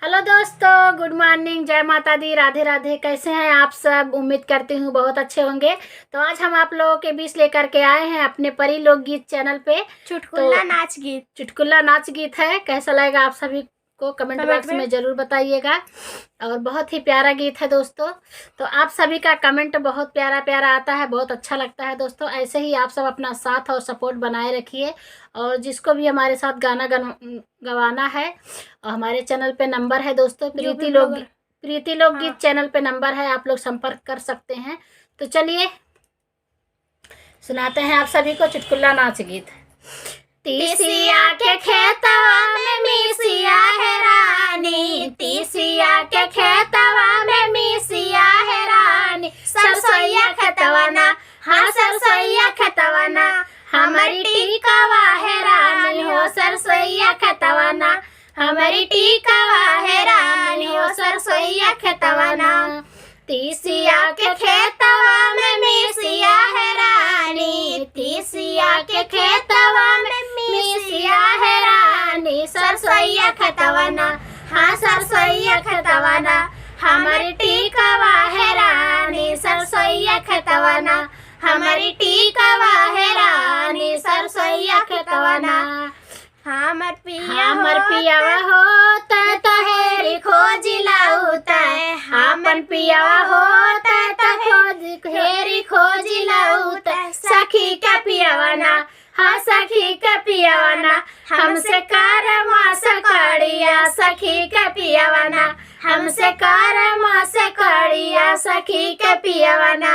Hello दोस्तों, good morning, जय माता दी, राधे राधे। कैसे हैं आप सब? उम्मीद करती हूँ बहुत अच्छे होंगे। तो आज हम आप लोगों के बीच लेकर के आए हैं अपने परी लोकगीत चैनल पे चुटकुला नाच गीत। चुटकुला नाच गीत है। कैसा लगेगा आप सभी को कमेंट बॉक्स में ज़रूर बताइएगा। और बहुत ही प्यारा गीत है दोस्तों। तो आप सभी का कमेंट बहुत प्यारा प्यारा आता है, बहुत अच्छा लगता है दोस्तों। ऐसे ही आप सब अपना साथ और सपोर्ट बनाए रखिए। और जिसको भी हमारे साथ गाना गवाना है, और हमारे चैनल पे नंबर है दोस्तों, प्रीति लोकगीत चैनल पे नंबर है, आप लोग संपर्क कर सकते हैं। तो चलिए सुनाते हैं आप सभी को चुटकुला नाच गीत। तीसिया के खेतवा में मिसिया है रानी, तीसिया के खेतवा में मिसिया है रानी। सरसोईया खेतवाना, हाँ सरसोईया खेतवाना, हमारी टीकावा है रानी हो सरसोईया खेतवाना, हमारी टीकावा है रानी हो सरसोईया खेतवाना। तीसिया के खेतवा में मिसिया है रानी, तीसिया के खेतवा में मिसिया है रानी। सरसोईया खेतवाना, हाँ सरसोईया खेतवाना, हमारी टीकावा है रानी सरसोईया खेतवाना, हमारी टीकावा है रानी सरसोईया खेतवाना। हमर पियावा होता तो हेरी खोज लाऊता है, हमन पियावा होता तो हेरी खोज लाऊता है। सखी का पियावाना, हाँ सखी का पियावाना, हमसे कार मास कड़िया सखी का पियावाना, हमसे कार मास कड़िया सखी का पियावाना।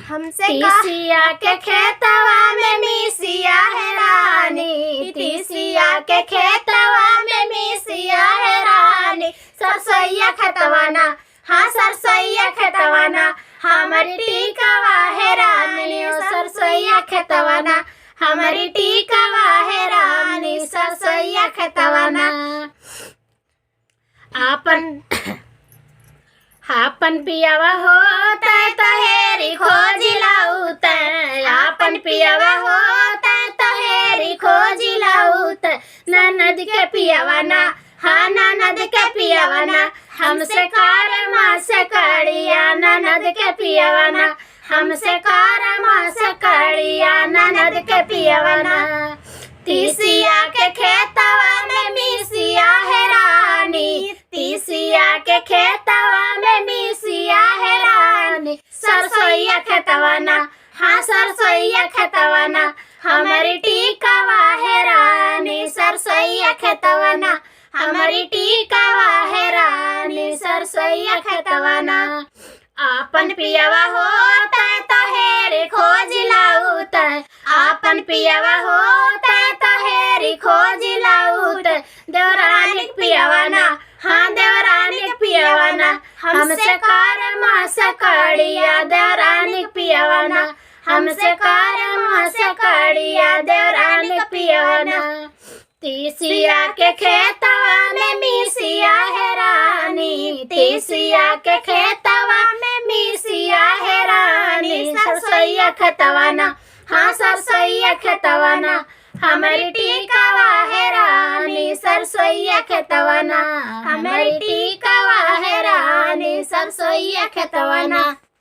हमसे तीसिया के खेतवा में मिसिया है रानी, तीसिया के खेतवा में मिसिया है रानी। सरसोईया खेतवाना, हाँ सरसोईया खेतवाना, हमारी टीकावा है रानी सरसोईया खेतवाना, हमारी टीकावा है रानी सरसोईया खेतवाना। आपन पियावा होता तो हेरी खोज लाऊता, आपन पियावा होता तो हेरी खोज लाऊता। ननद के पियावाना, हाँ ननद के पियावाना, हमसे कार मास कड़िया ननद के पियावाना, हमसे कार मास कड़िया ननद के पियावाना। तीसिया के खेतवा में मिसिया है रानी, तीसिया के खेतवा में मिसिया है रानी। सरसोईया खेतवाना, हाँ सरसोईया खेतवाना, हमारी टीकावा है रानी सरसोईया खेतवाना, हमारी टीकावा है रानी सरसोईया खेतवाना। आपन पियावा होता तो हेरी खोज लाऊता, आपन पियावा होता तो हेरी खोज लाऊता। देवरानी पियावाना, हाँ देवरानी पियावाना, हमसे कार मास कड़िया देवरानी पियावाना, हमसे कार मास कड़िया देवरानी पियावाना। तीसिया के खेतवा में मिसिया है रानी, तीसिया के खेतवा में मिसिया है रानी। सरसोईया खेतवाना, हाँ सरसोईया खेतवाना, हमारी टीकावा है रानी सरसोईया खेतवाना, हमारी टीकावा है रानी सरसोईया खेतवाना।